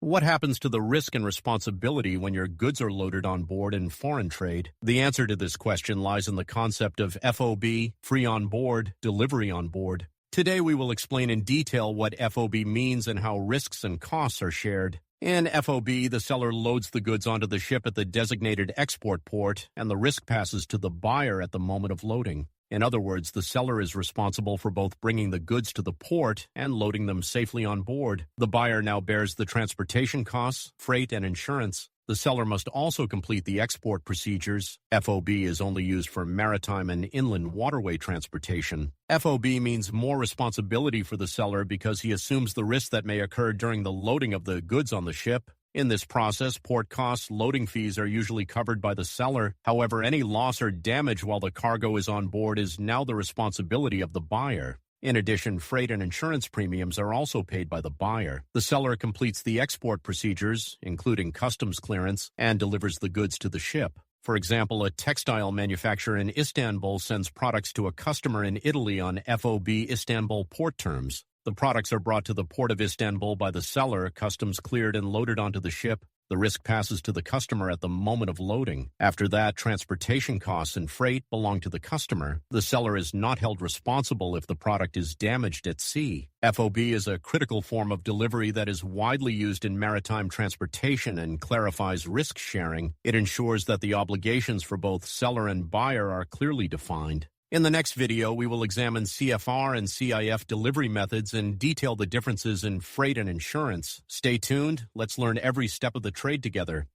What happens to the risk and responsibility when your goods are loaded on board in foreign trade? The answer to this question lies in the concept of FOB, free on board, delivery on board. Today we will explain in detail what FOB means and how risks and costs are shared. In FOB, the seller loads the goods onto the ship at the designated export port, and the risk passes to the buyer at the moment of loading. In other words, the seller is responsible for both bringing the goods to the port and loading them safely on board. The buyer now bears the transportation costs, freight, and insurance. The seller must also complete the export procedures. FOB is only used for maritime and inland waterway transportation. FOB means more responsibility for the seller because he assumes the risk that may occur during the loading of the goods on the ship. In this process, port costs, loading fees are usually covered by the seller. However, any loss or damage while the cargo is on board is now the responsibility of the buyer. In addition, freight and insurance premiums are also paid by the buyer. The seller completes the export procedures, including customs clearance, and delivers the goods to the ship. For example, a textile manufacturer in Istanbul sends products to a customer in Italy on FOB Istanbul port terms. The products are brought to the port of Istanbul by the seller, customs cleared and loaded onto the ship. The risk passes to the customer at the moment of loading. After that, transportation costs and freight belong to the customer. The seller is not held responsible if the product is damaged at sea. FOB is a critical form of delivery that is widely used in maritime transportation and clarifies risk sharing. It ensures that the obligations for both seller and buyer are clearly defined. In the next video, we will examine CFR and CIF delivery methods and detail the differences in freight and insurance. Stay tuned. Let's learn every step of the trade together.